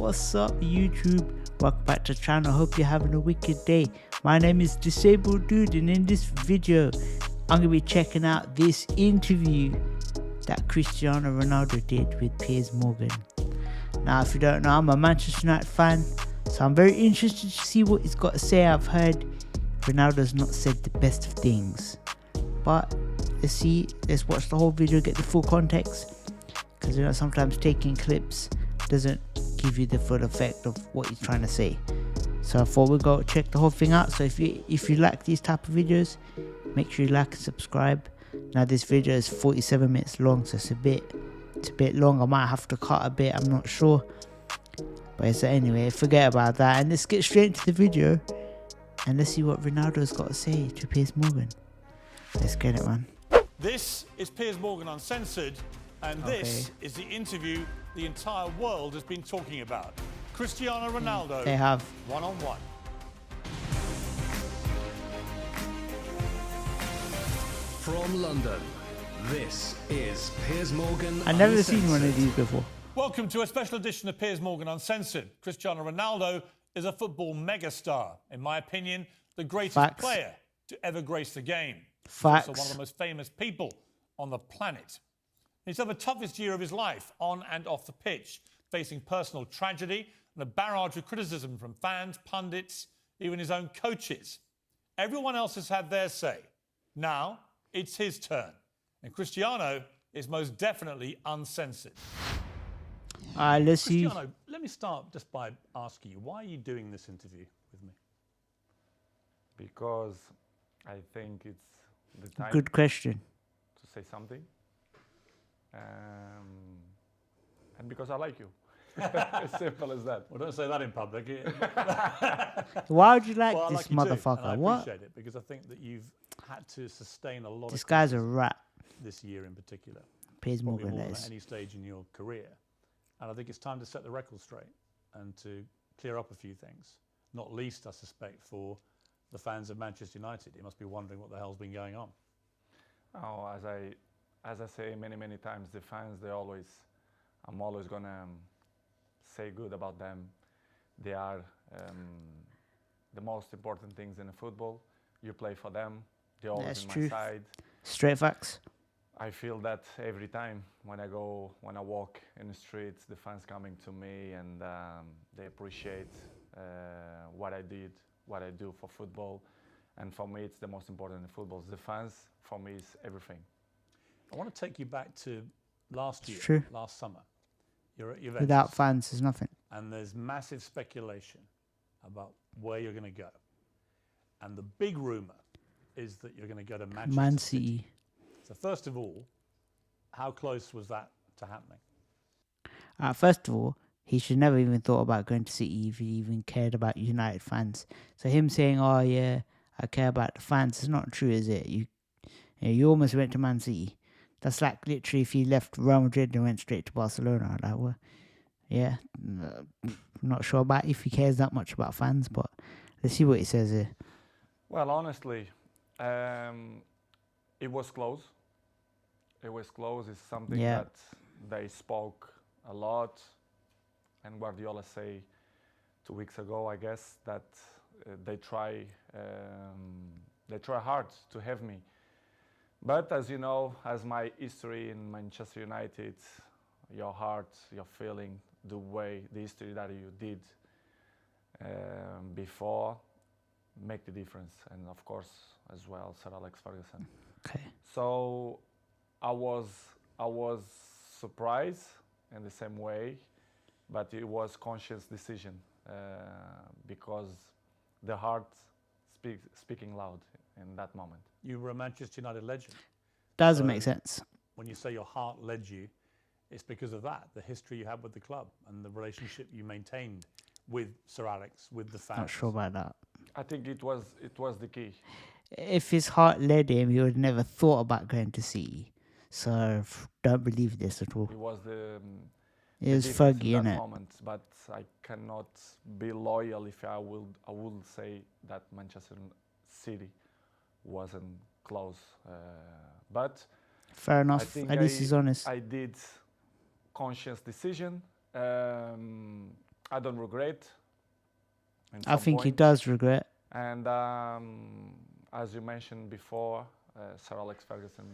What's up, YouTube? Welcome back to the channel. Hope you're having a wicked day. My name is Disabled Dude, and in this video I'm gonna be checking out this interview that Cristiano Ronaldo did with Piers Morgan. Now, if you don't know, I'm a Manchester United fan, so I'm very interested to see what he's got to say. I've heard Ronaldo's not said the best of things, but let's watch the whole video, get the full context, because you know sometimes taking clips doesn't give you the full effect of what he's trying to say. So before we go check the whole thing out, so if you like these type of videos, make sure you like and subscribe. Now this video is 47 minutes long, so it's a bit long. I might have to cut a bit, I'm not sure, but so anyway, forget about that and let's get straight into the video and let's see what Ronaldo's got to say to Piers Morgan. Let's get it, man. This is Piers Morgan Uncensored, and this is the interview the entire world has been talking about. Cristiano Ronaldo, They have one-on-one. From London, this is Piers Morgan I've never seen one of these before. Welcome to a special edition of Piers Morgan Uncensored. Cristiano Ronaldo is a football megastar. In my opinion, the greatest player to ever grace the game. Facts. Also one of the most famous people on the planet. He's had the toughest year of his life, on and off the pitch, facing personal tragedy and a barrage of criticism from fans, pundits, even his own coaches. Everyone else has had their say. Now, it's his turn. And Cristiano is most definitely uncensored. Let's see. Cristiano, let me start just by asking you, why are you doing this interview with me? Because I think it's the time Good question. to say something. And because I like you. As simple as that. Well, don't say that in public. Why would you like Well, I this like you too, motherfucker? and I what? appreciate it because I think that you've had to sustain a lot This of guy's a criticism rat. this year in particular. Piers Probably Morgan, more that than is. at any stage in your career. And I think it's time to set the record straight and to clear up a few things. Not least, I suspect, for the fans of Manchester United. You must be wondering what the hell's been going on. Oh, as I say many times, the fans, I'm always gonna say good about them. They are the most important things in the football. You play for them. They're always That's on true. my side. Straight facts. I feel that every time when I walk in the streets, the fans coming to me and they appreciate what I do for football. And for me, it's the most important in football. The fans, for me, is everything. I want to take you back to last year, true. last summer. You're at Juventus, Without fans, there's nothing. and there's massive speculation about where you're going to go. And the big rumour is that you're going to go to Manchester Man City. City. So first of all, how close was that to happening? First of all, he should never even thought about going to City if he even cared about United fans. So him saying, "Oh yeah, I care about the fans," is not true, is it? You almost went to Man City. That's like literally if he left Real Madrid and went straight to Barcelona. Like, well, yeah, not sure about if he cares that much about fans, but let's see what he says here. Well, honestly, it was close. It was close. It's something that they spoke a lot, and Guardiola say 2 weeks ago, I guess, that they try hard to have me. But as you know, as my history in Manchester United, your heart, your feeling, the history that you did before, make the difference. And of course, as well, Sir Alex Ferguson. Okay. So I was surprised in the same way, but it was conscious decision because the heart speaking loud in that moment. You were a Manchester United legend. Doesn't make sense. When you say your heart led you, it's because of that, the history you had with the club and the relationship you maintained with Sir Alex, with the fans. Not sure about that. I think it was the key. If his heart led him, he would never thought about going to City. So don't believe this at all. It was It was fuggy, in that innit? moment, but I cannot be loyal if I will say that Manchester City wasn't close. But Fair I enough. think At least he's honest. I did conscious decision. I don't regret. I think he does regret. And as you mentioned before, Sir Alex Ferguson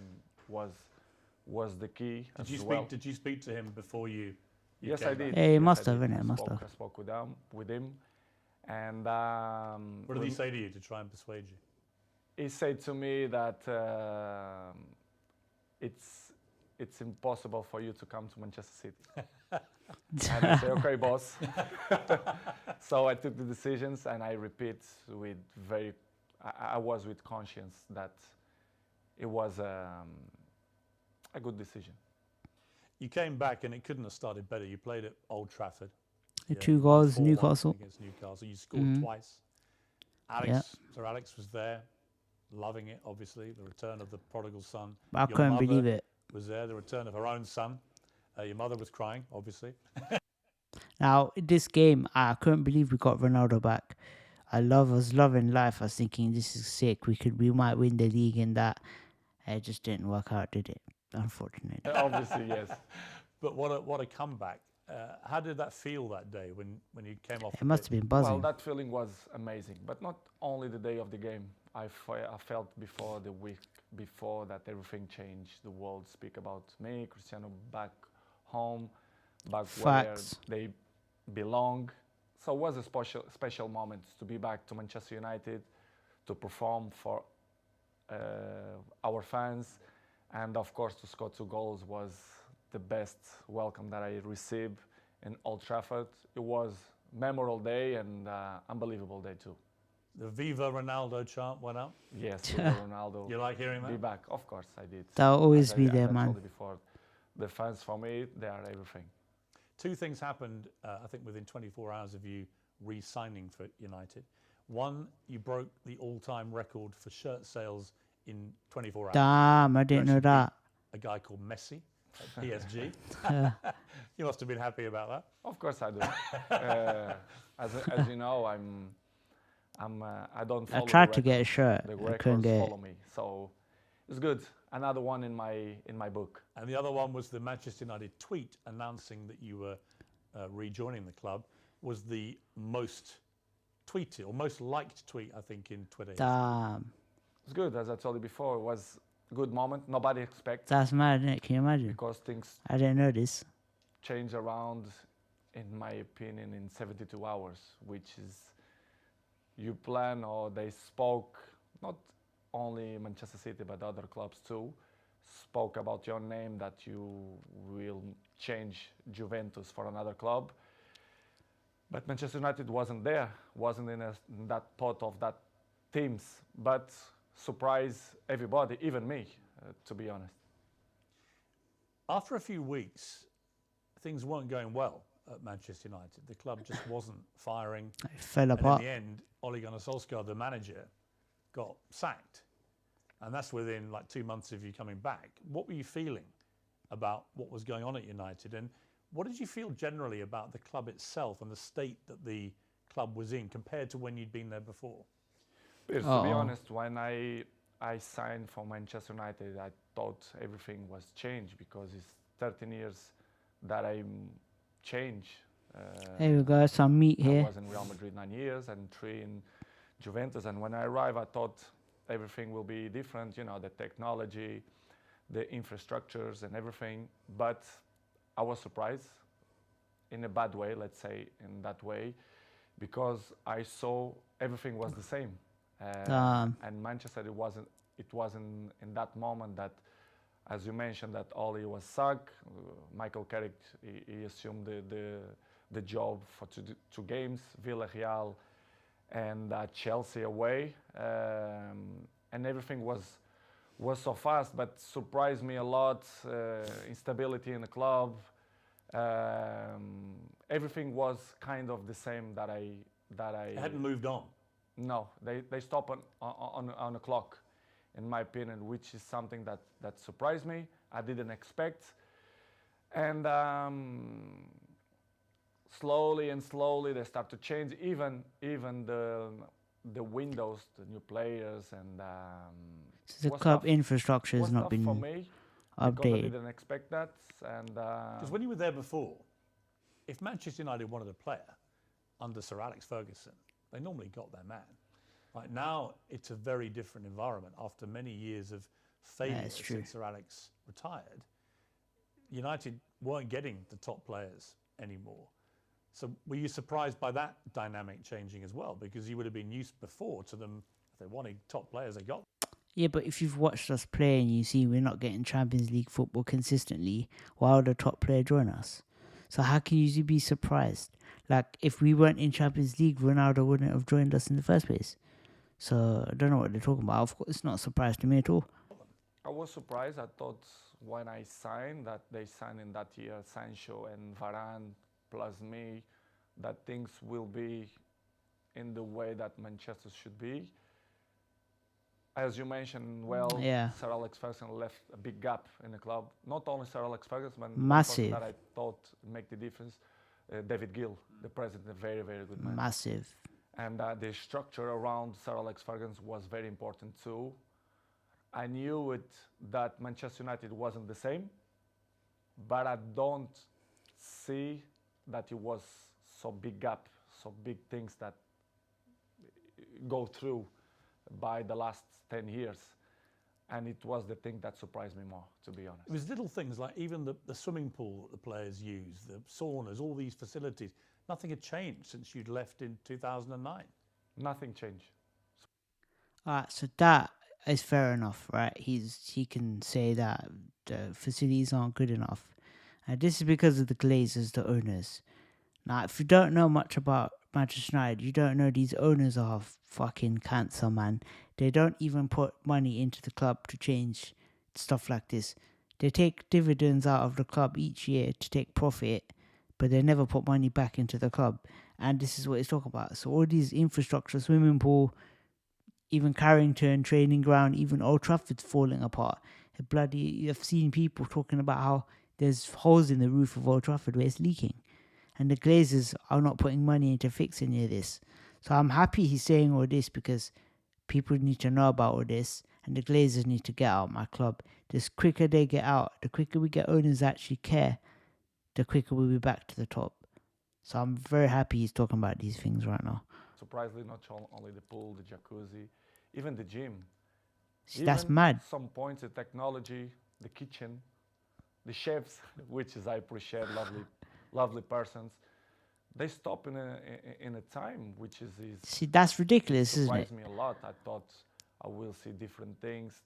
was the key as well. Did you speak to him before you Yes, came I back? did. Yeah, he Yes, must I have, did. innit? Must have. I spoke with him. And What did he say to you to try and persuade you? he said to me that it's impossible for you to come to Manchester City. And I say, okay, boss. So I took the decisions, and I repeat with I was with conscience that it was a good decision. You came back and it couldn't have started better. You played at Old Trafford. The Yeah, 2 won goals, 4-1 Newcastle. against Newcastle. You scored twice. Sir Alex was there, loving it, obviously. The return of the prodigal son. I Your couldn't mother believe it. was there, the return of her own son. Your mother was crying, obviously. Now, this game, I couldn't believe we got Ronaldo back. I was loving life. I was thinking, this is sick. We might win the league and that. It just didn't work out, did it? Unfortunately. Obviously, yes. But what a comeback. How did that feel that day when you came off It the must have pitch? been buzzing. Well, that feeling was amazing, but not only the day of the game. I felt before the week before that everything changed. The world speak about me, Cristiano back home, back Facts. where they belong. So it was a special moment to be back to Manchester United, to perform for our fans, and of course to score 2 goals was the best welcome that I received in Old Trafford. It was a memorable day and unbelievable day too. The Viva Ronaldo chant went up. Yes, Cristiano Ronaldo. You like hearing Be that? back, of course I did. That'll always As be as there, I man. told you before, the fans for me, they are everything. 2 things happened, I think, within 24 hours of you re-signing for United. One, you broke the all-time record for shirt sales in 24 hours. Damn, I didn't You know actually that. beat a guy called Messi at PSG. You must have been happy about that. Of course I do. As you know, I don't follow I tried the to get a records. shirt. The I couldn't records get follow me, so it's good. Another one in my book. And the other one was the Manchester United tweet announcing that you were rejoining the club was the most tweeted or most liked tweet, I think, in Twitter. Damn. It's good, as I told you before. It was a good moment. Nobody expects That's mad, innit? Can you imagine? because things I didn't know this. change around, in my opinion, in 72 hours, which is you plan or they spoke, not only Manchester City but other clubs too, spoke about your name that you will change Juventus for another club. But Manchester United wasn't there, wasn't in that pot of that teams, but surprised everybody, even me, to be honest. After a few weeks, things weren't going well at Manchester United. The club just wasn't firing. It fell And apart. in the end, Ole Gunnar Solskjaer, the manager, got sacked. And that's within like 2 months of you coming back. What were you feeling about what was going on at United? And what did you feel generally about the club itself and the state that the club was in compared to when you'd been there before? Piers, to be honest, when I signed for Manchester United, I thought everything was changed because it's 13 years that I changed. Here we go, some meat I here. was in Real Madrid 9 years and 3 in Juventus. And when I arrived, I thought everything will be different, you know, the technology, the infrastructures and everything. But I was surprised in a bad way, let's say in that way, because I saw everything was the same. And Manchester, it wasn't in that moment that, as you mentioned, that Oli was sacked. Michael Carrick, he assumed the job for 2 games, Villarreal and Chelsea away, and everything was so fast, but surprised me a lot. Instability in the club, everything was kind of the same that I. It hadn't moved on. No, they stop on a clock, in my opinion, which is something that surprised me. I didn't expect, and slowly they start to change. Even the windows, the new players, and The club infrastructure has not been for me because I updated. didn't expect that, and Because when you were there before, if Manchester United wanted a player, under Sir Alex Ferguson, they normally got their man. Right now, it's a very different environment. After many years of failure since Sir Alex retired, United weren't getting the top players anymore. So were you surprised by that dynamic changing as well? Because you would have been used before to them, if they wanted top players, they got. Yeah, but if you've watched us play and you see we're not getting Champions League football consistently, why would a top player join us? So how can you be surprised? Like, if we weren't in Champions League, Ronaldo wouldn't have joined us in the first place. So I don't know what they're talking about. Of course, it's not a surprise to me at all. I was surprised. I thought when I signed that they signed in that year Sancho and Varane plus me, that things will be in the way that Manchester should be. As you mentioned, Sir Alex Ferguson left a big gap in the club. Not only Sir Alex Ferguson, but massive. That I thought make the difference. David Gill, the president, a very, very good man. Massive. And the structure around Sir Alex Ferguson was very important too. I knew that Manchester United wasn't the same, but I don't see that it was so big gap, so big things that go through by the last 10 years. And it was the thing that surprised me more, to be honest. It was little things like even the swimming pool that the players use, the saunas, all these facilities. Nothing had changed since you'd left in 2009. Nothing changed. Alright, so that is fair enough, right? He can say that the facilities aren't good enough. And this is because of the Glazers, the owners. Now, if you don't know much about Manchester United, you don't know these owners are fucking cancer, man. They don't even put money into the club to change stuff like this. They take dividends out of the club each year to take profit, but they never put money back into the club. And this is what he's talking about. So all these infrastructure, swimming pool, even Carrington, training ground, even Old Trafford's falling apart. I've seen people talking about how there's holes in the roof of Old Trafford where it's leaking. And the Glazers are not putting money into fixing any of this. So I'm happy he's saying all this because people need to know about all this. And the Glazers need to get out of my club. The quicker they get out, the quicker we get owners that actually care, the quicker we'll be back to the top. So I'm very happy he's talking about these things right now. Surprisingly, not only the pool, the jacuzzi, even the gym. See, that's mad. Some points, the technology, the kitchen, the chefs, which is I appreciate, lovely persons. They stop in a time which is see, that's ridiculous, isn't it? Surprised me a lot. I thought I will see different things,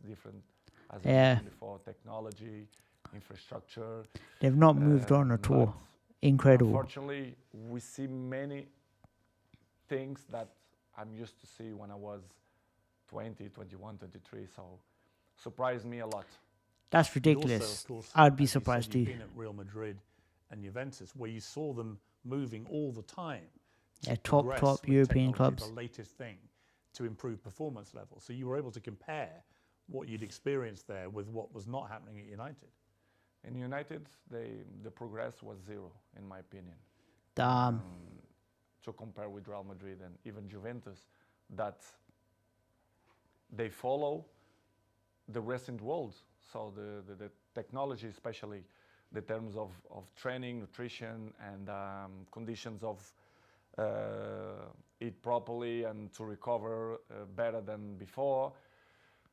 as I mentioned before, technology, infrastructure. They've not moved on at all. Incredible. Unfortunately, we see many things that I'm used to see when I was 20, 21, 23. So surprised me a lot. That's ridiculous. Also, of course, I'd be surprised too. You've been at Real Madrid and Juventus, where you saw them moving all the time. Yeah, top European clubs. The latest thing to improve performance levels. So you were able to compare what you'd experienced there with what was not happening at United. In United, the progress was zero, in my opinion. To compare with Real Madrid and even Juventus, that they follow the recent world. So the technology, especially the terms of training, nutrition, and conditions of eat properly and to recover better than before,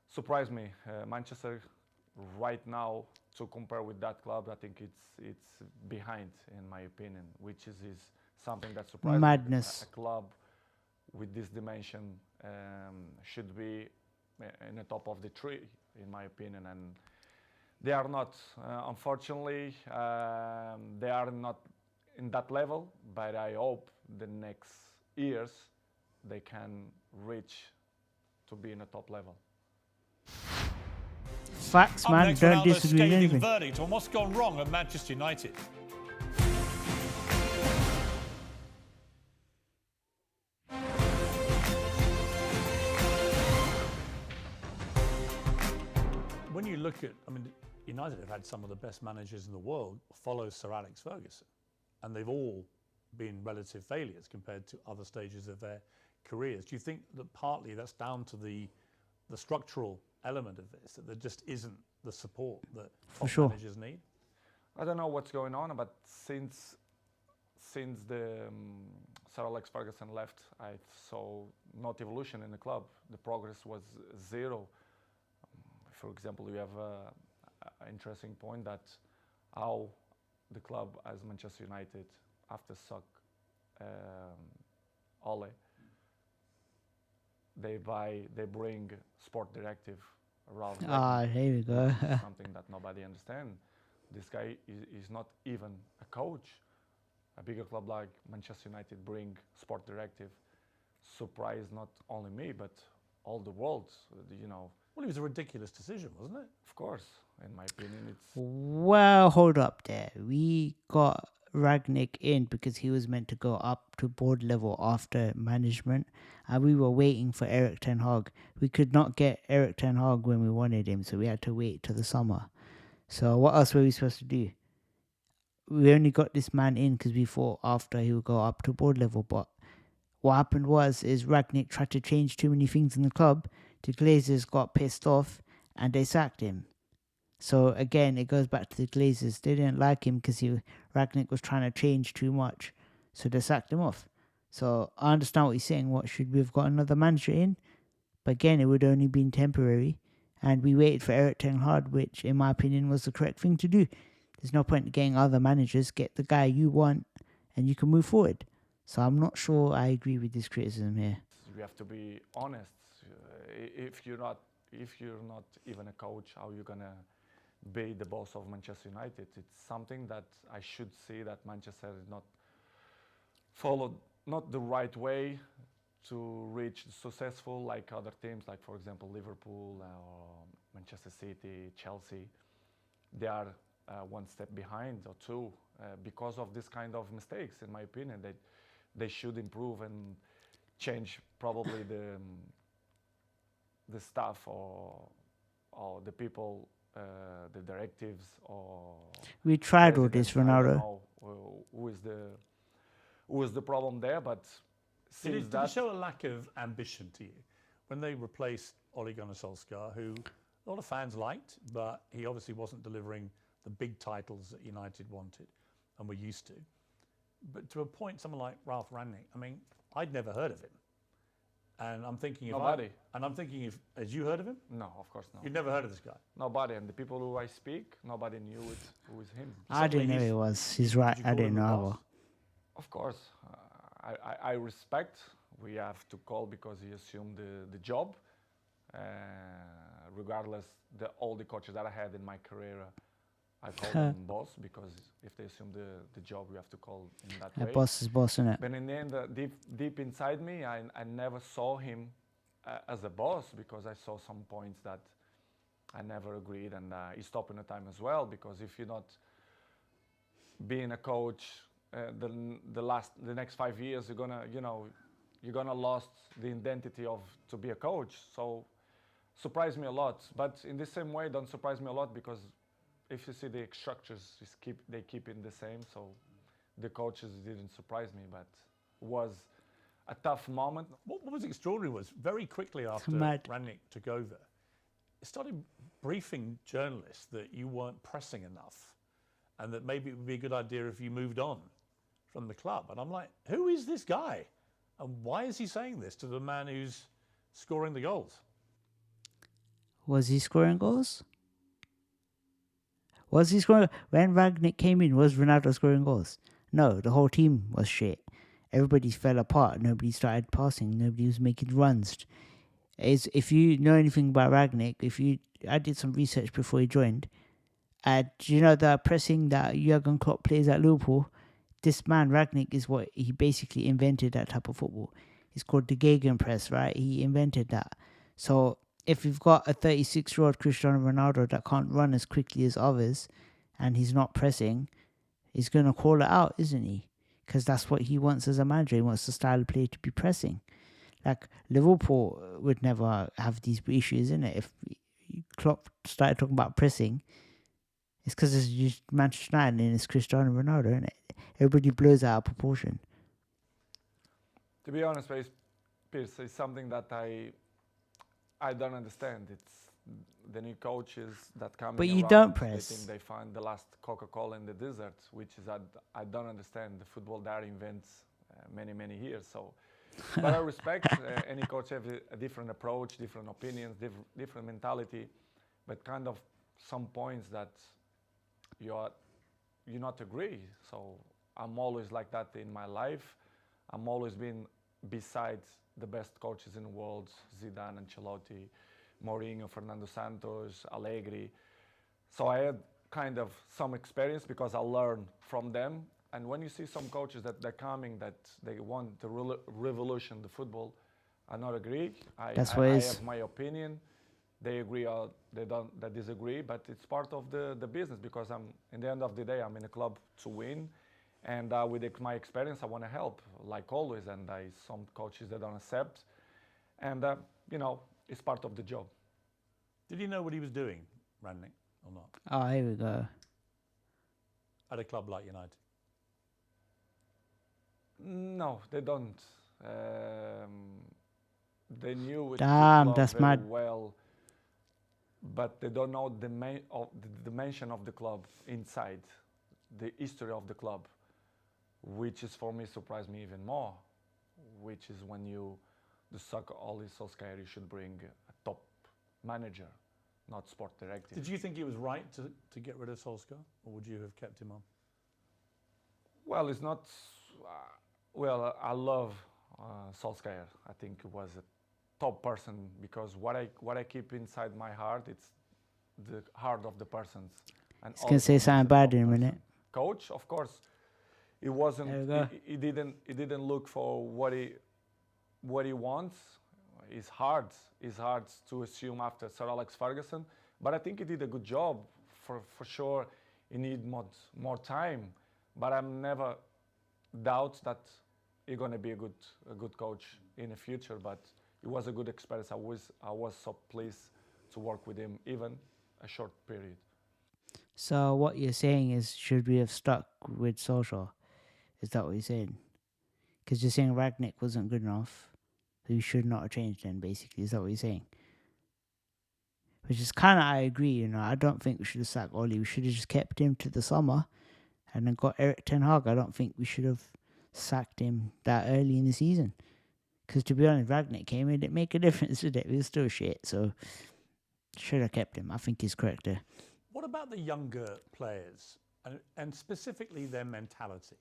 surprised me. Manchester right now, to compare with that club, I think it's behind, in my opinion, which is something that surprised madness. Me. A club with this dimension should be in the top of the tree, in my opinion, and they are not. Unfortunately, they are not in that level, but I hope the next years they can reach to be in the top level. Facts, man. Don't disagree with anything. Verdict on what's gone wrong at Manchester United. When you look at, United have had some of the best managers in the world follow Sir Alex Ferguson, and they've all been relative failures compared to other stages of their careers. Do you think that partly that's down to the structural element of this, that there just isn't the support that top managers need? I don't know what's going on, but since since the Sir Alex Ferguson left, I saw not evolution in the club. The progress was zero. For example, you have an interesting point that how the club as Manchester United, after suck Ole, they bring sport directive Ralph. Here we go. Something that nobody understands. This guy is not even a coach. A bigger club like Manchester United bring sport directive. Surprised not only me, but all the world, you know. Well, it was a ridiculous decision, wasn't it? Of course, in my opinion, it's... Well, hold up there. We got Ragnick in because he was meant to go up to board level after management, and we were waiting for Eric Ten Hag. We could not get Eric Ten Hag when we wanted him, so we had to wait till the summer. So what else were we supposed to do? We only got this man in because we thought after he would go up to board level, but what happened is Ragnick tried to change too many things in the club. The Glazers got pissed off and they sacked him. So again, it goes back to the Glazers. They didn't like him because Ragnick was trying to change too much, so they sacked him off. So I understand what he's saying. What, should we have got another manager in? But again, it would only been temporary, and we waited for Eric Ten Hag, which in my opinion was the correct thing to do. There's no point in getting other managers. Get the guy you want, and you can move forward. So I'm not sure I agree with this criticism here. We have to be honest. If you're not even a coach, how are you gonna be the boss of Manchester United? It's something that I should see that Manchester is not followed not the right way to reach successful like other teams, like for example Liverpool or Manchester City, Chelsea. They are one step behind or two because of this kind of mistakes. In my opinion, they should improve and change probably the staff or the people, the directives, or we tried all this, Ronaldo. I don't know who is the problem there, but since did it show a lack of ambition to you when they replaced Ole Gunnar Solskjaer, who a lot of fans liked, but he obviously wasn't delivering the big titles that United wanted and were used to. But to a point, someone like Ralph Rangnick, I mean, I'd never heard of him. And I'm thinking if had you heard of him? No, of course not. You'd never heard of this guy? Nobody, and the people who I speak, nobody knew who is him. I didn't know he was. He's right. I didn't know. Of course, I respect. We have to call because he assumed the job. Regardless, all the coaches that I had in my career, I call them boss, because if they assume the job, we have to call in that way. Boss is boss, isn't it? But in the end, deep inside me, I never saw him as a boss, because I saw some points that I never agreed, and he stopped in a time as well, because if you're not being a coach, the next 5 years, you're gonna lost the identity of to be a coach. So surprised me a lot, but in the same way, don't surprise me a lot, because if you see the structures, they keep it the same. So the coaches didn't surprise me, but was a tough moment. What was extraordinary was very quickly after Rangnick took over, it started briefing journalists that you weren't pressing enough, and that maybe it would be a good idea if you moved on from the club. And I'm like, who is this guy? And why is he saying this to the man who's scoring the goals? Was he scoring goals? Was he scoring? When Rangnick came in, was Ronaldo scoring goals? No, the whole team was shit. Everybody fell apart. Nobody started passing. Nobody was making runs. If you know anything about Rangnick, I did some research before he joined. Do you know the pressing that Jurgen Klopp plays at Liverpool? This man, Rangnick, is what he basically invented, that type of football. It's called the Gegenpress, right? He invented that. So if you've got a 36-year-old Cristiano Ronaldo that can't run as quickly as others, and he's not pressing, he's going to call it out, isn't he? Because that's what he wants as a manager. He wants the style of play to be pressing. Like, Liverpool would never have these issues, isn't it? If Klopp started talking about pressing, it's because it's just Manchester United and it's Cristiano Ronaldo, isn't it? Everybody blows out of proportion. To be honest, Piers, it's something that I don't understand. It's the new coaches that come But in you around, don't they press. think they find the last Coca-Cola in the desert, which is I don't understand. The football there invents many years. So, but I respect any coach have a different approach, different opinions, different mentality, but kind of some points that you not agree. So I'm always like that in my life. I'm always been beside the best coaches in the world: Zidane, Ancelotti, Mourinho, Fernando Santos, Allegri. So I had kind of some experience because I learned from them. And when you see some coaches that they're coming, that they want to revolution the football, I not agree. I have my opinion. They agree or they disagree, but it's part of the business because in the end of the day, I'm in a club to win. And with my experience, I want to help, like always. And some coaches that don't accept. And, it's part of the job. Did he know what he was doing, Rangnick, or not? Oh, here we go. At a club like United? No, they don't. They knew it Damn, that's very mad. well, but they don't know the dimension of the club inside, the history of the club, which is for me surprised me even more, which is when the soccer Oli Solskjaer, you should bring a top manager, not sport director. Did you think it was right to get rid of Solskjaer, or would you have kept him on? Well, it's not. I love Solskjaer. I think he was a top person because what I keep inside my heart, it's the heart of the persons. And He's gonna say something bad in a minute. Coach, of course, he wasn't. There we go. He didn't look for what he wants. It's hard to assume after Sir Alex Ferguson, but I think he did a good job. For sure, he need more time, but I'm never doubt that he's gonna be a good coach in the future. But it was a good experience. I was so pleased to work with him, even a short period. So what you're saying is, should we have stuck with Solskjaer? Is that what you're saying? Because you're saying Ragnick wasn't good enough, so you should not have changed then, basically. Is that what you're saying? Which is kind of, I agree, I don't think we should have sacked Oli. We should have just kept him to the summer and then got Eric Ten Hag. I don't think we should have sacked him that early in the season. Because to be honest, Ragnick came in, it didn't make a difference, did it? He was still shit, so should have kept him. I think he's correct there. What about the younger players and specifically their mentality?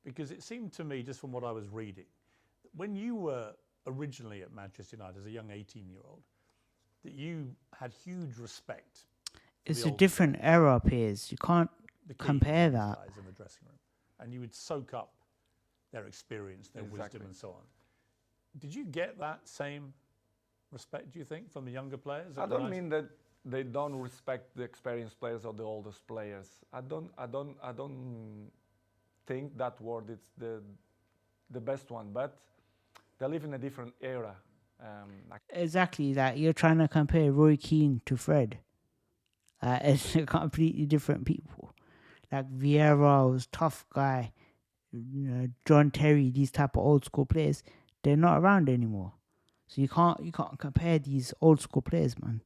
Because it seemed to me, just from what I was reading, when you were originally at Manchester United as a young 18-year-old, that you had huge respect. It's a different era, Piers. You can't compare that. Guys in the dressing room, and you would soak up their experience, their wisdom, and so on. Did you get that same respect, do you think, from the younger players? I don't mean that they don't respect the experienced players or the oldest players. I don't think that word is the best one, but they live in a different era. Exactly that. You're trying to compare Roy Keane to Fred. It's completely different people. Like Vieira was tough guy. John Terry, these type of old school players, they're not around anymore. So you can't compare these old school players, man.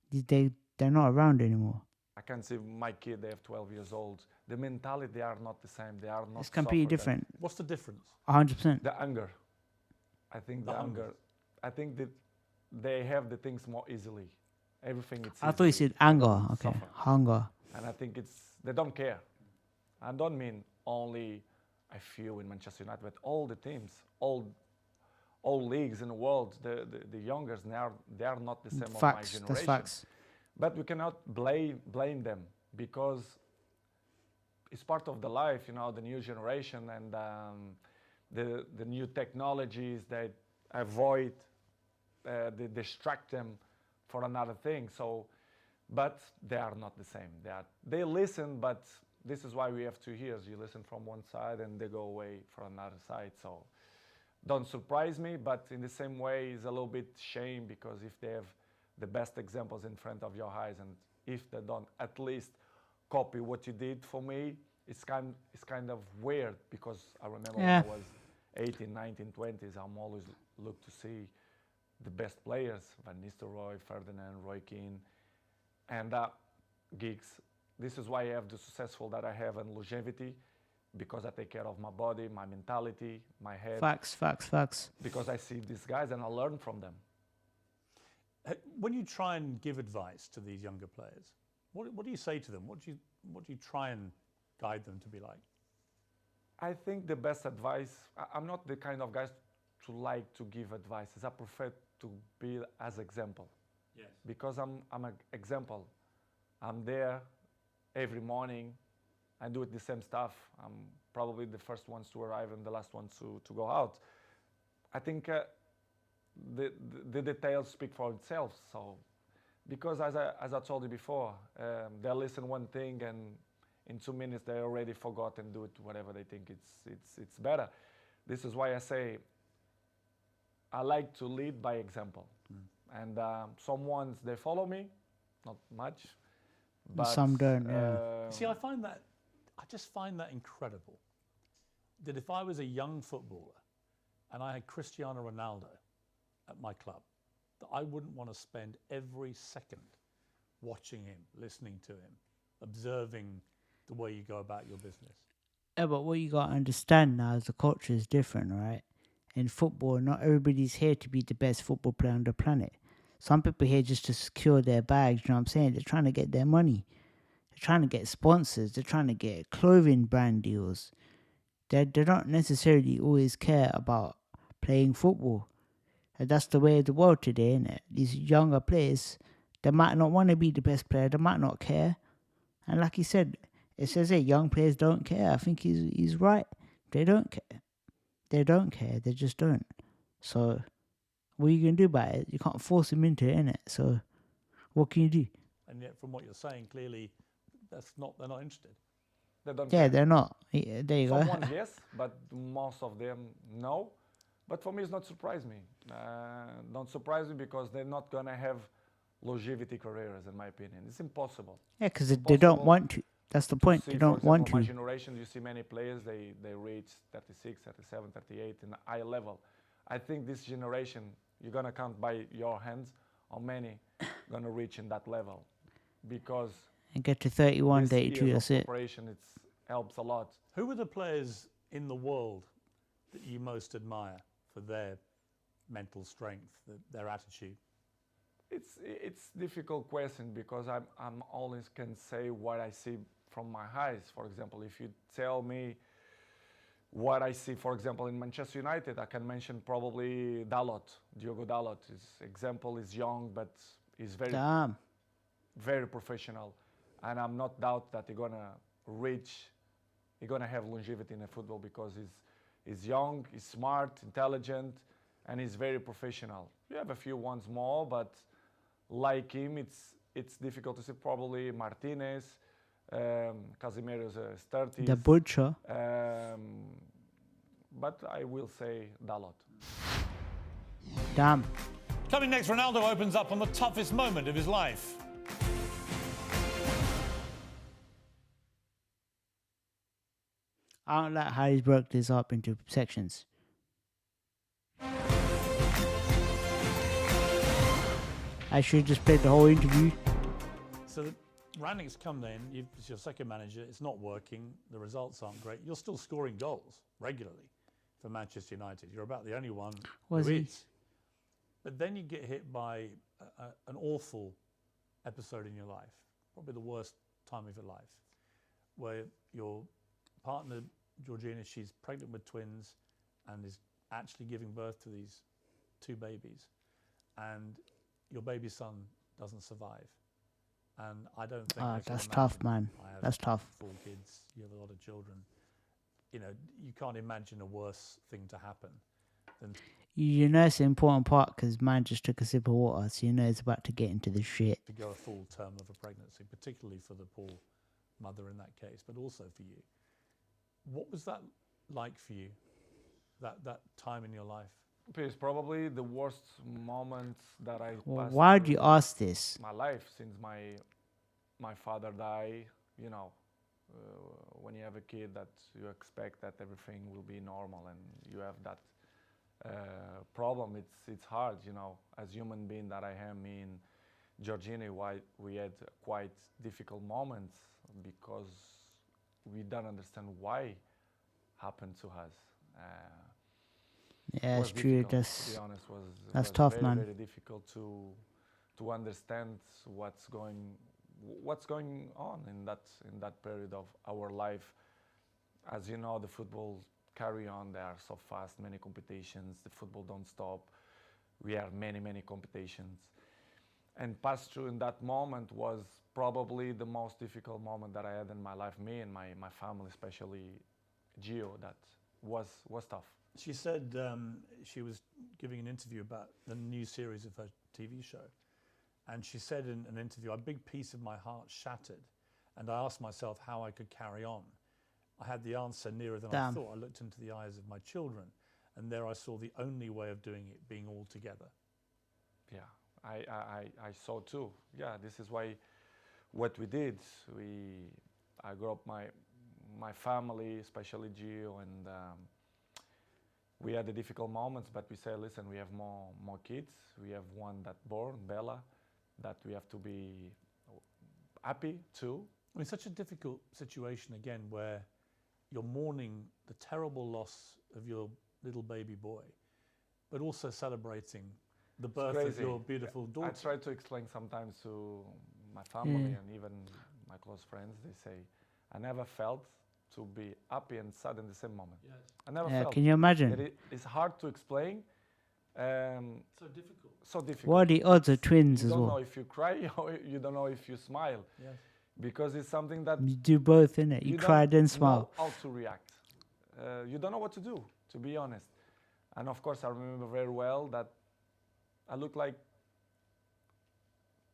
They're not around anymore. I can see my kid, they have 12 years old. The mentality, they are not the same. They are not. It's completely different. What's the difference? 100%. The anger. I think the anger. I think that they have the things more easily. Everything it's. I thought you said anger. Okay, suffer. hunger. And I think they don't care. I don't mean only a few in Manchester United, but all the teams, all leagues in the world, the youngers, they are not the same of my generation. That's facts. But we cannot blame them because it's part of the life, the new generation and the new technologies that avoid, they distract them for another thing. So, but they are not the same. They listen, but this is why we have 2 years. You listen from one side and they go away for another side. So don't surprise me, but in the same way, it's a little bit shame because if they have the best examples in front of your eyes and if they don't at least copy what you did for me, it's kind of weird because I remember when I was 18, 19, 20s, I'm always look to see the best players, Van Nistelrooy, Ferdinand, Roy Keane, and gigs. This is why I have the successful that I have and longevity, because I take care of my body, my mentality, my head. Facts. Because I see these guys and I learn from them. When you try and give advice to these younger players, what do you say to them? What do you try and guide them to be like? I think the best advice, I'm not the kind of guy to like to give advices. I prefer to be as example. Yes. Because I'm an example. I'm there every morning. I do the same stuff. I'm probably the first ones to arrive and the last ones to go out. I think the details speak for itself. So, because as I told you before, they listen one thing and in 2 minutes they already forgot and do it whatever they think it's better. This is why I say I like to lead by example. And some ones they follow me, not much, but some don't. Yeah. See, I just find that incredible. That if I was a young footballer and I had Cristiano Ronaldo at my club, that I wouldn't want to spend every second watching him, listening to him, observing the way you go about your business. Yeah, but what you got to understand now is the culture is different, right? In football, not everybody's here to be the best football player on the planet. Some people here just to secure their bags, you know what I'm saying? They're trying to get their money. They're trying to get sponsors. They're trying to get clothing brand deals. They don't necessarily always care about playing football. And that's the way of the world today, isn't it? These younger players, they might not want to be the best player. They might not care. And like he said, it says here, young players don't care. I think he's right. They don't care. They don't care. They just don't. So what are you going to do about it? You can't force them into it, innit? So what can you do? And yet, from what you're saying, clearly, they're not interested. they don't Yeah, care. they're not. Yeah, there you go. Someone yes, but most of them no. But for me, it's not surprise me. Don't surprise me because they're not gonna have longevity careers, in my opinion. It's impossible. Yeah, because they don't Impossible want to. That's the point. See, They for don't example, want my to. generation, you see many players, they reach 36, 37, 38 in a high level. I think this generation, you're gonna count by your hands how many gonna reach in that level, because And get to 31, this 32, years that's of it. preparation helps a lot. Who are the players in the world that you most admire for their mental strength, their attitude? It's difficult question because I'm always can say what I see from my eyes. For example, if you tell me what I see, for example, in Manchester United, I can mention probably Dalot, Diogo Dalot. His example is young, but he's Damn. very professional, and I'm not doubt that he's gonna have longevity in the football because he's young, he's smart, intelligent, and he's very professional. You have a few ones more, but like him, it's difficult to see. Probably Martinez, Casemiro's 30s. The butcher. But I will say Dalot. Damn. Coming next, Ronaldo opens up on the toughest moment of his life. I don't like how he's broke this up into sections. I should just play the whole interview. So Rangnick's come then, it's your second manager, it's not working, the results aren't great. You're still scoring goals regularly for Manchester United. You're about the only one Was who he? is. But then you get hit by an awful episode in your life, probably the worst time of your life, where your partner, Georgina, she's pregnant with twins and is actually giving birth to these 2 babies. And your baby son doesn't survive. And I don't think I can That's tough, imagine- man. I have That's tough. 4 kids, you have a lot of children. You know, you can't imagine a worse thing to happen than You know it's an important part because man just took a sip of water, so you know it's about to get into the shit. to go a full term of a pregnancy, particularly for the poor mother in that case, but also for you. What was that like for you, that time in your life? It's probably the worst moment that I Well, passed why do through you ask this? my life since my father died. You know, when you have a kid, that you expect that everything will be normal, and you have that problem. It's hard, you know, as human being that I am. Georgina, why we had quite difficult moments because we don't understand why happened to us. Yeah, Was it's true. difficult, to be honest. That's Was tough, very man. very difficult to understand what's going on in that period of our life. As you know, the football carry on. They are so fast, many competitions. The football don't stop. We have many competitions. And pass through in that moment was probably the most difficult moment that I had in my life. Me and my family, especially Gio, that was tough. She said she was giving an interview about the new series of her TV show. And she said in an interview, a big piece of my heart shattered. And I asked myself how I could carry on. I had the answer nearer than I thought. I looked into the eyes of my children. And there I saw the only way of doing it being all together. Yeah, I saw too. Yeah, this is why what we did. I grew up my family, especially Gio, and we had the difficult moments. But we say, listen, we have more kids. We have one that born, Bella, that we have to be happy too. I mean, such a difficult situation again, where you're mourning the terrible loss of your little baby boy, but also celebrating the birth of your beautiful daughter. I try to explain sometimes to my family and even my close friends. They say, I never felt to be happy and sad in the same moment. Yes. I never felt. Can you imagine? It's hard to explain. So difficult. So difficult. What are the odds of twins as well? You don't know if you cry or you don't know if you smile. Yes. Because it's something that You do both, innit? You cry then smile. know how to react. You don't know what to do, to be honest. And of course, I remember very well that I looked like,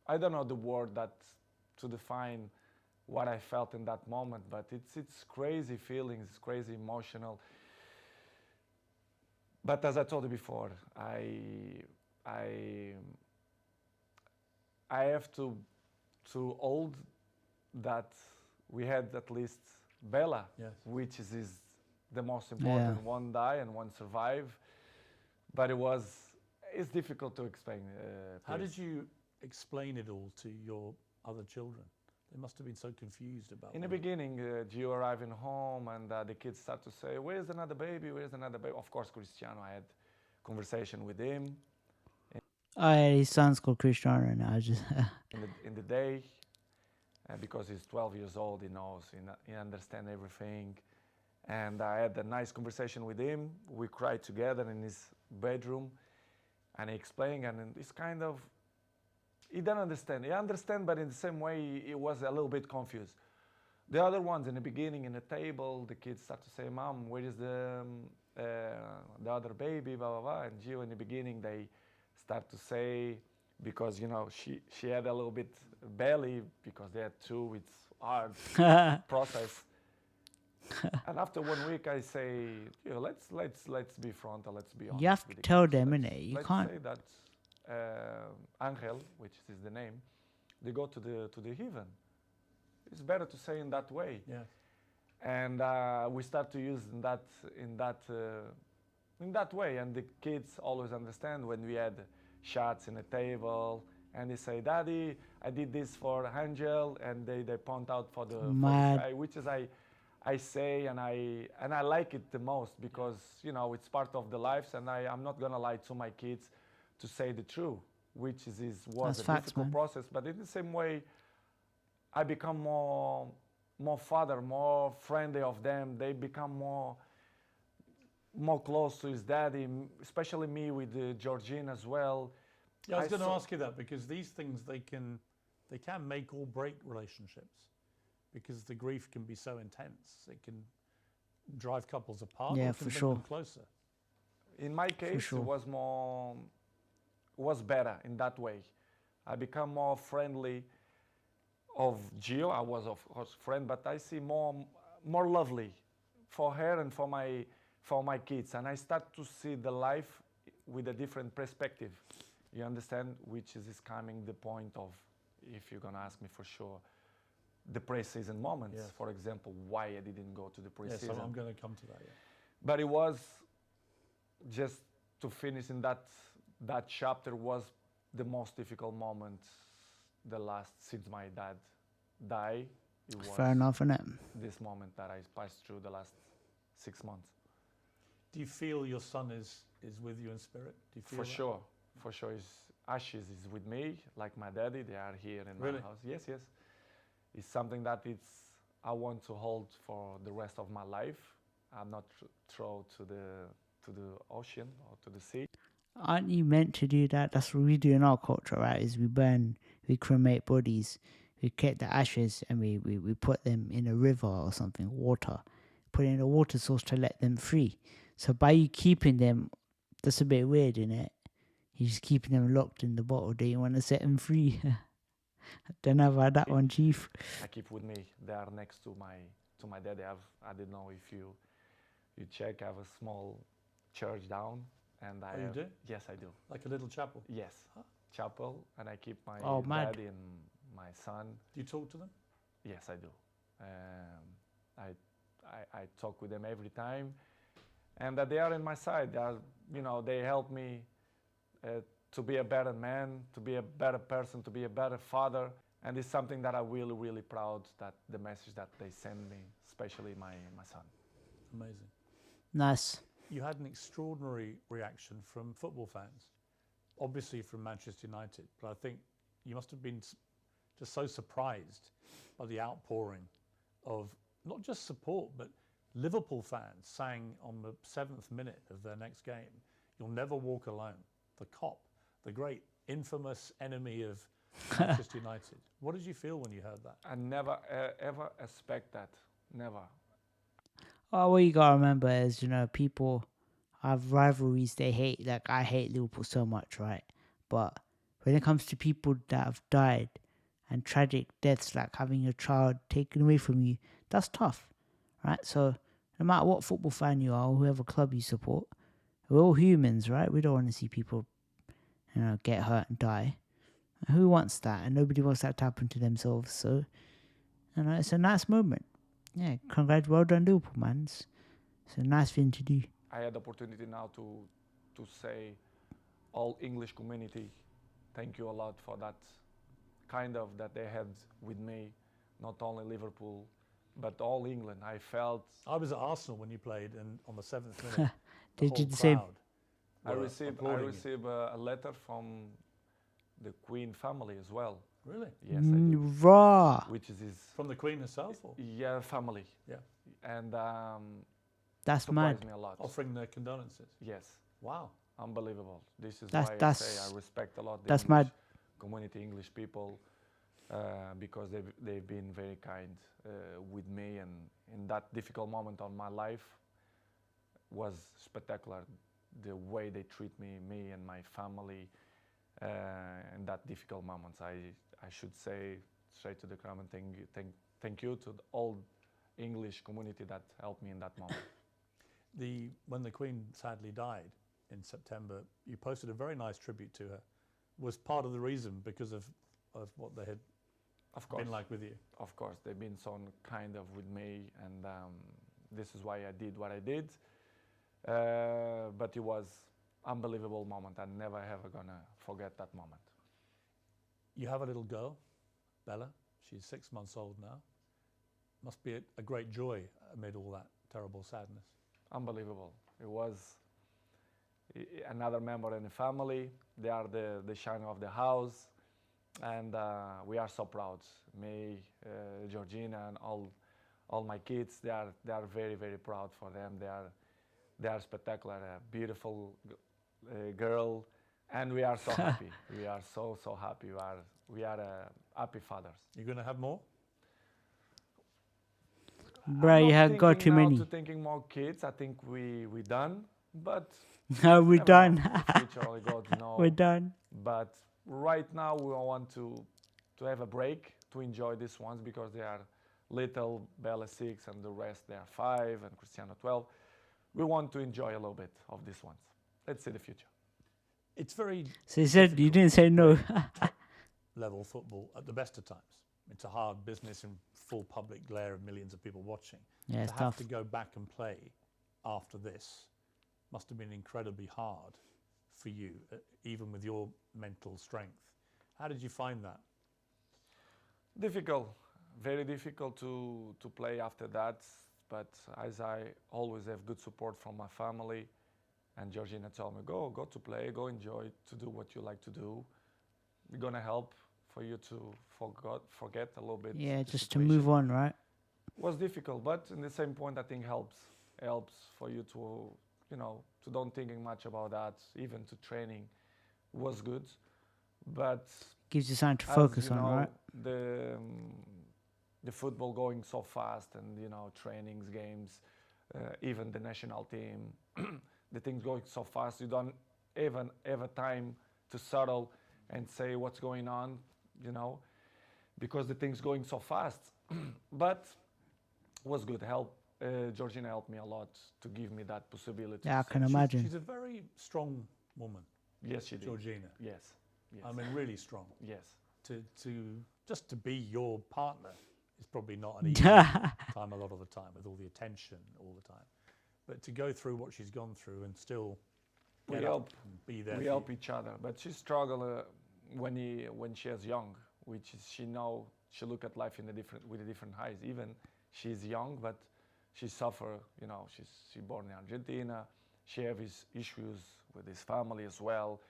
I don't know the word that to define what I felt in that moment, but it's crazy feelings, it's crazy emotional. But as I told you before, I have to hold that we had at least Bella, which is the most important. Yeah. One die and one survive, but it's difficult to explain. How did you explain it all to your other children? They must have been so confused about it. In the beginning, Gio arriving home and the kids start to say, where's another baby, where's another baby? Of course, Cristiano, I had conversation with him. Oh, yeah, his son's called Cristiano now. in the day, because he's 12 years old, he knows, he understands everything. And I had a nice conversation with him. We cried together in his bedroom, and he explained, and it's kind of, he didn't understand. He understand, but in the same way, he was a little bit confused. The other ones in the beginning, in the table, the kids start to say, Mom, where is the other baby, blah, blah, blah. And Gio, in the beginning, they start to say, because, you know, she had a little bit belly, because they had two, it's hard process. And after 1 week, I say, you know, let's be frontal, let's be honest. You have to tell them, innit? You can't. Let's say that Angel, which is the name, they go to the heaven. It's better to say in that way. Yeah. And we start to use in that way, and the kids always understand when we had shots in a table, and they say, Daddy, I did this for Angel, and they point out for the guy, which is I say, and I like it the most, because you know it's part of the lives, and I'm not gonna lie to my kids to say the truth, which was a difficult process. But in the same way, I become more father, more friendly of them. They become more close to his daddy, especially me with Georgine as well. Yeah, I was going to ask you that, because these things, they can make or break relationships, because the grief can be so intense. It can drive couples apart, or it can bring them closer. In my case, it was better in that way. I become more friendly of Gio. I was of course friend, but I see more lovely for her and for my kids, and I start to see the life with a different perspective. You understand? Which is coming the point of, if you're gonna ask me for sure, the pre-season moments. Yes. For example, why I didn't go to the pre-season. Yes, I'm going to come to that. Yeah. But it was just to finish in that chapter was the most difficult moment the last since my dad died. It was Fair enough, innit? this moment that I passed through the last 6 months. Do you feel your son is with you in spirit? Do you feel For that? sure, for sure. His ashes is with me, like my daddy. They are here in Really? my house. Yes, yes. It's something that I want to hold for the rest of my life. I'm not throw to the ocean or to the sea. Aren't you meant to do that? That's what we do in our culture, right? Is we cremate bodies, we get the ashes and we put them in a river or something, water, put it in a water source to let them free. So by you keeping them, that's a bit weird, innit? You're just keeping them locked in the bottle. Do you want to set them free? Don't know about that one, Chief. I keep with me. They are next to my daddy. I didn't know if you check. I have a small church down, and I Oh, you have, do? yes, I do. Like a little chapel? Yes, chapel, and I keep my Oh, mad. daddy and my son. Do you talk to them? Yes, I do. I talk with them every time, and that they are in my side. They are, they help me to be a better man, to be a better person, to be a better father. And it's something that I'm really, really proud that the message that they send me, especially my son. Amazing. Nice. You had an extraordinary reaction from football fans, obviously from Manchester United, but I think you must have been just so surprised by the outpouring of not just support, but Liverpool fans sang on the 7th minute of their next game, "You'll never walk alone." The Kop, the great infamous enemy of Manchester United. What did you feel when you heard that? I never ever expect that. Never. Oh, what you gotta remember is, people have rivalries they hate. Like, I hate Liverpool so much, right? But when it comes to people that have died and tragic deaths, like having your child taken away from you, that's tough, right? So no matter what football fan you are or whoever club you support, we're all humans, right? We don't want to see people, get hurt and die. Who wants that? And nobody wants that to happen to themselves. So, it's a nice moment. Yeah, congrats, well done, Liverpool, man. It's a nice thing to do. I had the opportunity now to say all English community, thank you a lot for that kind of that they had with me, not only Liverpool, but all England. I felt I was at Arsenal when you played, and on the 7th minute, They the did whole the same. crowd I were received applauding you. a letter from the Queen family as well. Really? Yes, I did. Raw. Which is his From the Queen herself? Or? family. Yeah. And That's surprised mad. me a lot. Offering their condolences. Yes, Wow. unbelievable. This is That's- why I that's- say I respect a lot the that's English mad. community, English people, because they've been very kind with me, and in that difficult moment on my life was spectacular. The way they treat me and my family in that difficult moments. I should say straight to the crowd and thank you to the all English community that helped me in that moment. When the Queen sadly died in September, you posted a very nice tribute to her. Was part of the reason because of what they had Of course, been like with you? of course, they've been so kind of with me, and this is why I did what I did. But it was unbelievable moment. I'm never ever gonna forget that moment. You have a little girl, Bella. She's 6 months old now. Must be a great joy amid all that terrible sadness. Unbelievable. It was another member in the family. They are the shine of the house, and we are so proud. Me, Georgina, and all my kids. They are very, very proud for them. They are spectacular. A beautiful girl, and we are so happy. We are so happy. We are happy fathers. You're going to have more? Bro, you have got too many. To thinking more kids. I think we done, but No, we're never done. know. The future only God knows. We're done. But right now we want to have a break to enjoy these ones because they are little. Bella 6 and the rest they are 5 and Cristiano 12. We want to enjoy a little bit of these ones. Let's see the future. It's very So you said you difficult didn't say no. level football at the best of times. It's a hard business in full public glare of millions of people watching. Yeah, it's to have tough. to go back and play after this must have been incredibly hard for you, even with your mental strength. How did you find that? Difficult, very difficult to play after that. But as I always have good support from my family, and Georgina told me, go to play, go enjoy, to do what you like to do. We're gonna help for you to forget a little bit. Yeah, the just to situation. move on, right? Was difficult, but in the same point, I think helps for you to, to don't thinking much about that. Even to training was good, but Gives you something to as focus you on, know, right? the football going so fast, and trainings, games, even the national team, the things going so fast. You don't even have a time to settle and say what's going on, because the things going so fast. But was good. Georgina helped me a lot to give me that possibility. Yeah, I can She's imagine. a very strong woman, Yes, she did. Georgina. Yes. Yes. I mean, really strong. Yes. Just to be your partner is probably not an easy time a lot of the time, with all the attention all the time. But to go through what she's gone through and still get up and be there. We help each other. But she struggled when she was young, which is she look at life with a different eyes. Even she's young, but she suffer. She born in Argentina. She have his issues with his family as well.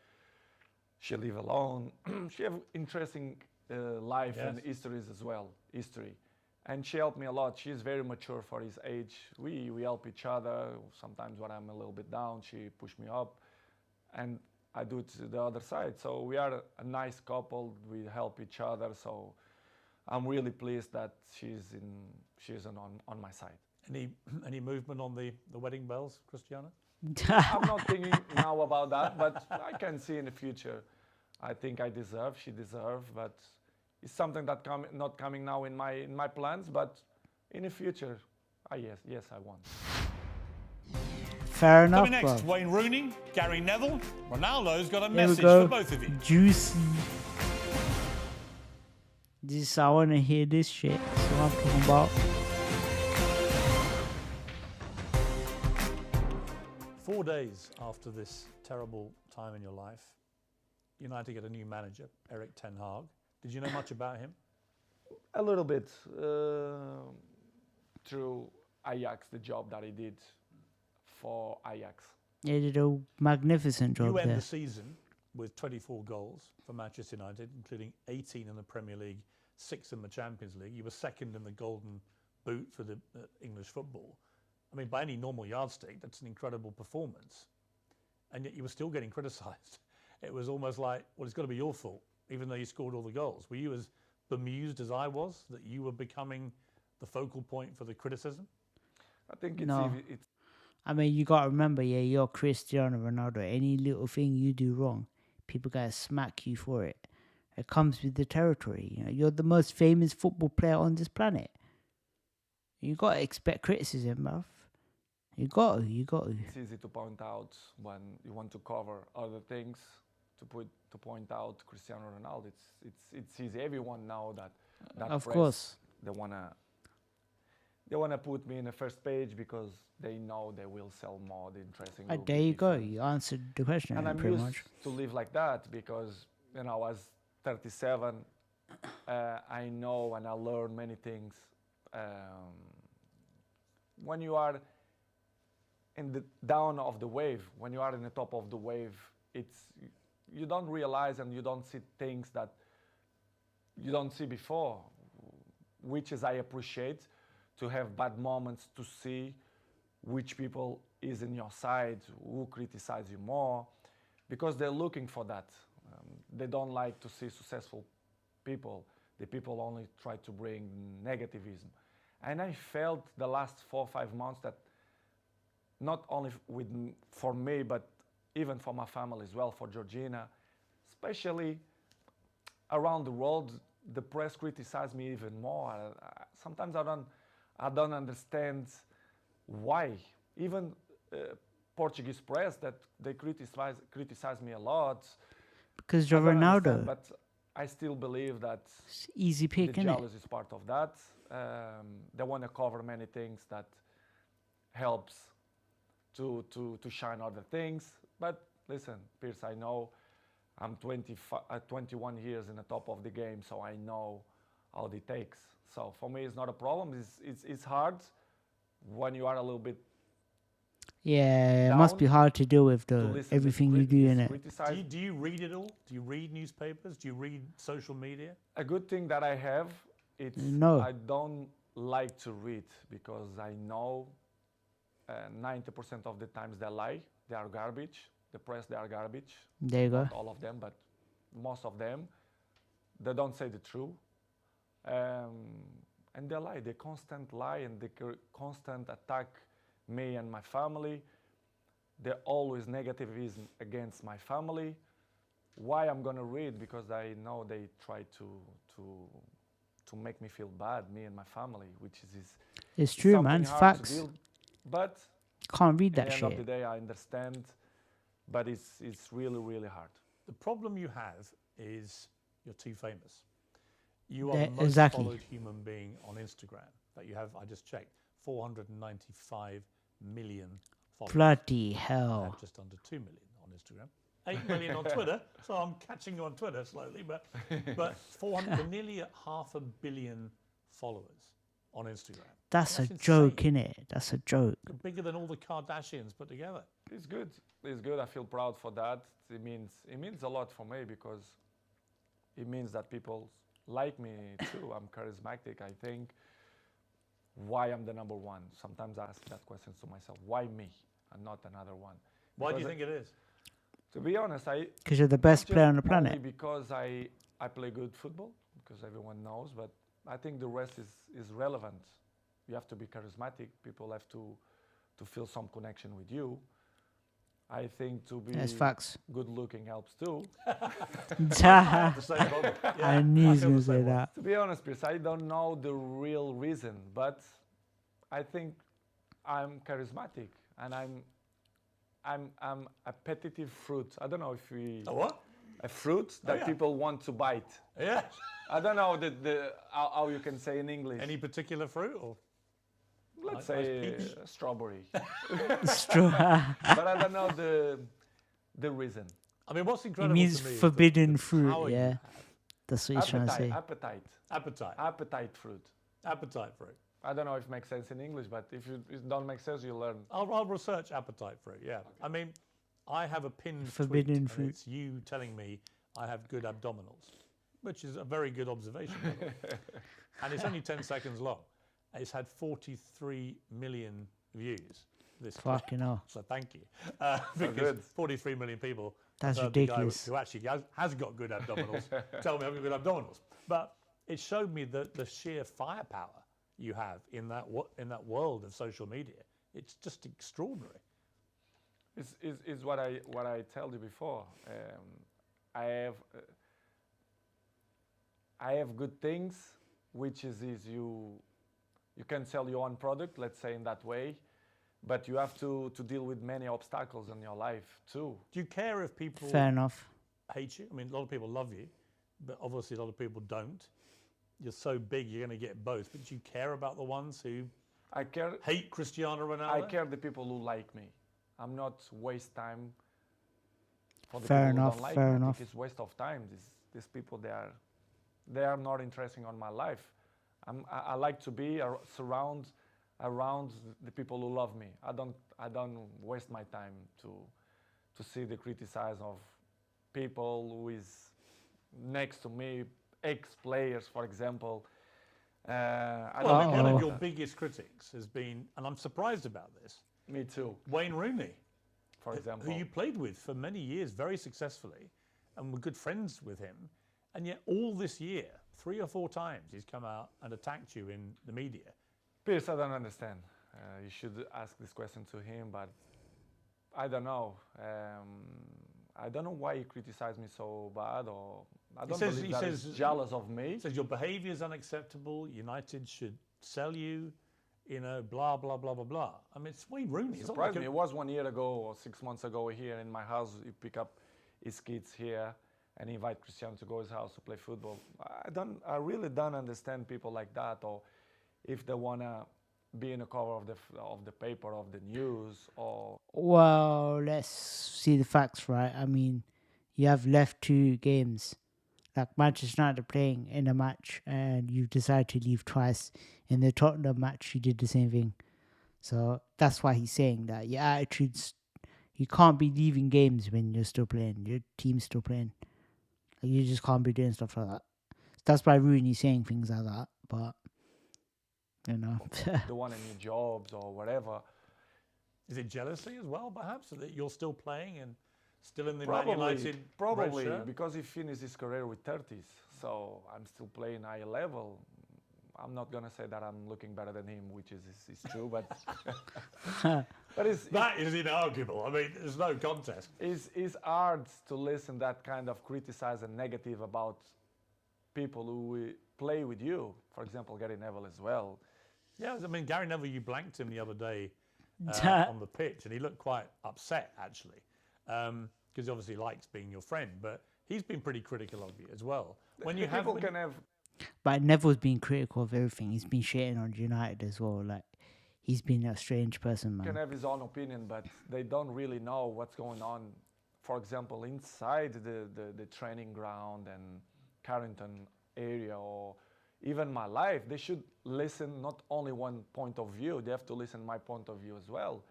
She live alone. She have interesting life and histories as well. And she helped me a lot. She's very mature for his age. We help each other. Sometimes when I'm a little bit down, she push me up, and I do it to the other side. So we are a nice couple. We help each other. So I'm really pleased that she's on my side. Any movement on the wedding bells, Cristiano? I'm not thinking now about that, but I can see in the future. I think she deserves, but it's something that not coming now in my plans, but in the future, yes, I want. Fair enough, Coming next, bro. Wayne Rooney, Gary Neville. Ronaldo's got a Here we message go. for both of you. Juicy. I want to hear this shit. That's what I'm talking about. 4 days after this terrible time in your life, United get a new manager, Erik ten Hag. Did you know much about him? A little bit through Ajax, the job that he did for Ajax. He did a magnificent job You end there. the season with 24 goals for Manchester United, including 18 in the Premier League, 6 in the Champions League. You were second in the Golden Boot for the English football. I mean, by any normal yardstick, that's an incredible performance. And yet you were still getting criticised. It was almost like, well, it's got to be your fault, even though you scored all the goals. Were you as bemused as I was that you were becoming the focal point for the criticism? I think No. it's I mean, you got to remember, yeah, you're Cristiano Ronaldo. Any little thing you do wrong, people gotta smack you for it. It comes with the territory. You're the most famous football player on this planet. You gotta expect criticism, bruv. You got to. It's easy to point out when you want to cover other things. To point out Cristiano Ronaldo, it's easy. Everyone know that Of press, course. they wanna put me in the first page because they know they will sell more. The interesting. will There be you go. different. You answered the question, And I'm pretty used much. to live like that because I was 37. I know and I learn many things. When you are in the down of the wave, when you are in the top of the wave, you don't realize and you don't see things that you don't see before, which is I appreciate to have bad moments to see which people is in your side, who criticize you more, because they're looking for that. They don't like to see successful people. The people only try to bring negativism. And I felt the last 4 or 5 months that not only for me, but even for my family as well, for Georgina, especially around the world, the press criticized me even more. Sometimes I don't understand why. Even Portuguese press, that they criticize me a lot. Because you're I don't understand, Ronaldo. but I still believe that It's easy pick, the innit? jealousy is part of that. They want to cover many things that helps to shine other things. But listen, Piers, I know I'm 21 years in the top of the game, so I know all it takes. So for me, it's not a problem. It's hard when you are a little bit Yeah, it must be down hard to deal with to though. listen Everything you this do in it. criticize. Do you read it all? Do you read newspapers? Do you read social media? A good thing that I have, it's No. I don't like to read because I know 90% of the times they lie. They are garbage. The press, they are garbage. There you go. Not all of them, but most of them. They don't say the truth. And they lie. They constant lie and they constant attack me and my family. They're always negativism against my family. Why I'm gonna read? Because I know they try to make me feel bad, me and my family, which is It's true, something man. It's hard to facts. deal. But Can't read at that the end of the shit. day, I understand. But it's really hard. The problem you have is you're too famous. You are Yeah, the most exactly. followed human being on Instagram. That you have, I just checked, 495 million followers. Bloody I hell. have just under 2 million on Instagram. 8 million on Twitter. So I'm catching you on Twitter slowly, but 400, we're nearly at 500 million followers on Instagram. That's a insane. joke, innit? That's a joke. You're bigger than all the Kardashians put together. It's good. It's good. I feel proud for that. It means a lot for me because it means that people like me too. I'm charismatic. I think why I'm the number one. Sometimes I ask that question to myself. Why me and not another one? Why do you Because think it is? to be honest, Because you're the best just player on the only planet. because I play good football, because everyone knows, but I think the rest is relevant. You have to be charismatic. People have to feel some connection with you. I think to be That's facts. good looking helps too. The same problem. Yeah, I knew he was feel going the to say same way. that. To be honest, Piers, I don't know the real reason, but I think I'm charismatic and I'm a appetitive fruit. I don't know if we A what? a fruit that yeah. people want to bite. Yeah. I don't know how you can say in English. Any particular fruit or? Let's nice say peach? strawberry, Straw. but I don't know the reason. I mean, what's It incredible means to me forbidden is the fruit, power you yeah. have. That's what he's trying to say. Appetite, appetite fruit. Appetite fruit. I don't know if it makes sense in English, but if it don't make sense, you learn. I'll research appetite fruit. Yeah. I mean, I have a pinned Forbidden tweet, fruit. and it's you telling me I have good abdominals, which is a very good observation. by the way. And it's only 10 seconds long. It's had 43 million views. This clip. Fucking hell. So thank you, because good. 43 million people. That's heard the guy ridiculous. who actually has got good abdominals. Tell me I've got good abdominals. But it showed me the sheer firepower you have in that world of social media. It's just extraordinary. Is what I told you before. I have good things, which is you can sell your own product, let's say in that way, but you have to deal with many obstacles in your life too. Do you care if people Fair enough. hate you? I mean, a lot of people love you, but obviously a lot of people don't. You're so big, you're going to get both. But do you care about the ones who I care. hate Cristiano Ronaldo? I care the people who like me. I'm not waste time for the Fair people enough, who don't like fair me. enough. I think it's waste of time. These people they are not interesting on my life. I like to be around the people who love me. I don't waste my time to see the criticize of people who is next to me, ex-players, for example. I Well, I don't mean, one care of about your that. biggest critics has been, and I'm surprised about this, Me too, Wayne Rooney, for example. who you played with for many years very successfully and were good friends with him. And yet all this year, 3 or 4 times, he's come out and attacked you in the media. Piers, I don't understand. You should ask this question to him, but I don't know. I don't know why he criticized me so bad, or I don't says- believe he that says- he's jealous of me. He says your behaviour is unacceptable, United should sell you, blah, blah, blah, blah, blah. I mean, it's Wayne Rooney. It's not Surprised like me. a- It was 1 year ago or 6 months ago here in my house. He pick up his kids here and invite Cristiano to go to his house to play football. I really don't understand people like that, or if they wanna be in the cover of the paper, of the news, or Well, let's see the facts, right? I mean, you have left 2 games. Like Manchester United are playing in a match and you decide to leave twice. In the Tottenham match, you did the same thing. So that's why he's saying that your attitudes, you can't be leaving games when you're still playing. Your team's still playing. Like, you just can't be doing stuff like that. That's why Rooney's saying things like that. But, you know. They want new jobs or whatever. Is it jealousy as well, perhaps, that you're still playing and still in the Man United Probably, red shirt? because he finished his career with 30s. So I'm still playing high level. I'm not going to say that I'm looking better than him, which is true, but that is inarguable. I mean, there's no contest. It's hard to listen that kind of criticize and negative about people who play with you. For example, Gary Neville as well. Yeah, I mean, Gary Neville, you blanked him the other day on the pitch, and he looked quite upset, actually, because he obviously likes being your friend, but he's been pretty critical of you as well. When you People can have... But Neville's been critical of everything. He's been shitting on United as well. Like, he's been a strange person, man. Can have his own opinion, but they don't really know what's going on, for example, inside the training ground and Carrington area, or even my life. They should listen not only one point of view, they have to listen my point of view as well,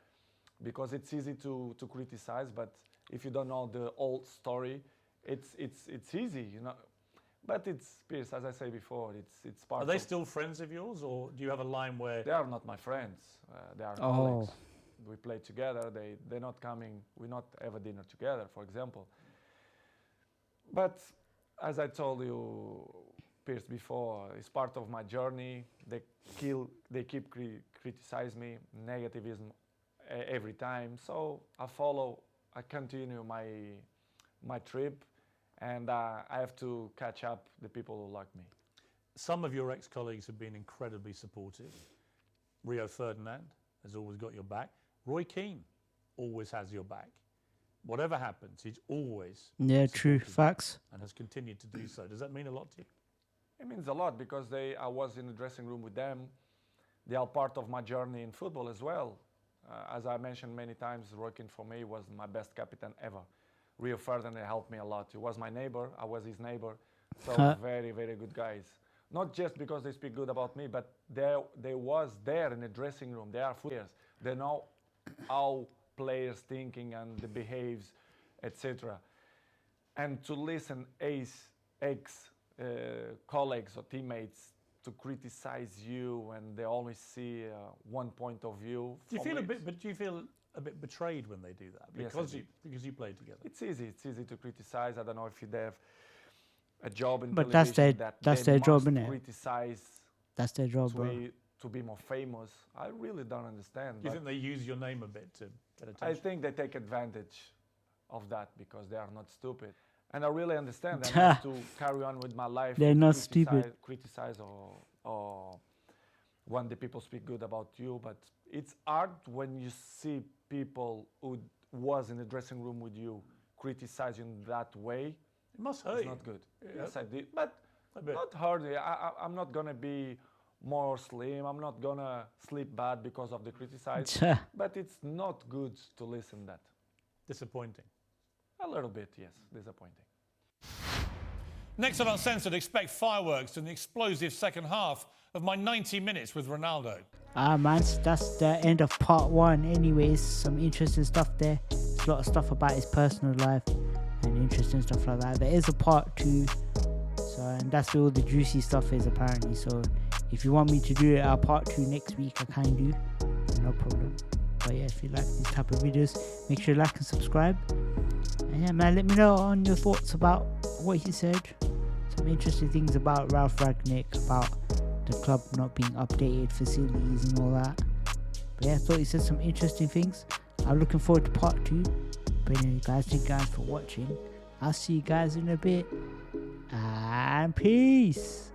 because it's easy to criticize, but if you don't know the old story, it's easy, you know. But it's, Piers, as I say before, it's part of... Are they still friends of yours, or do you have a line where... They are not my friends. They are colleagues. We play together. They're not coming. We not have a dinner together, for example. But as I told you, Piers, before, it's part of my journey. They keep criticize me, negativism every time. So I continue my trip. And I have to catch up the people who like me. Some of your ex-colleagues have been incredibly supportive. Rio Ferdinand has always got your back. Roy Keane always has your back. Whatever happens, he's always true facts, and has continued to do so. Does that mean a lot to you? It means a lot, because I was in the dressing room with them. They are part of my journey in football as well. As I mentioned many times, Roy Keane for me was my best captain ever. Rio Ferdinand helped me a lot. He was my neighbor. I was his neighbor. So very, very good guys. Not just because they speak good about me, but they was there in the dressing room. They are players. They know how players thinking and the behaves, etc. And to listen ex-colleagues or teammates to criticize you, and they only see one point of view. Do you feel a bit betrayed when they do that, because you played together? It's easy to criticize. I don't know if you have a job in but television that's their job, innit? Criticize. That's their job, bro. To be more famous. I really don't understand. Do you think they use your name a bit to get attention? I think they take advantage of that because they are not stupid, and I really understand. I have to carry on with my life. They're not stupid. Criticize or when the people speak good about you, but it's hard when you see people who was in the dressing room with you criticize you in that way. It must hurt. It's not good. Yeah. Yes, I did, but not hard. I'm not gonna be more slim. I'm not gonna sleep bad because of the criticize. But it's not good to listen that. Disappointing. A little bit, yes, disappointing. Next on Uncensored, expect fireworks and the explosive second half of my 90 minutes with Ronaldo. Man, that's the end of part one. Anyways, some interesting stuff there. There's a lot of stuff about his personal life and interesting stuff like that. There is a part two, so and that's where all the juicy stuff is apparently. So if you want me to do a part two next week, I can do, no problem. But yeah, if you like these type of videos, make sure to like and subscribe. And yeah, man, let me know on your thoughts about what he said. Some interesting things about Ralph Rangnick, about the club not being updated, facilities and all that. But yeah, I thought he said some interesting things. I'm looking forward to part two. But anyway, guys, thank you guys for watching. I'll see you guys in a bit. And peace.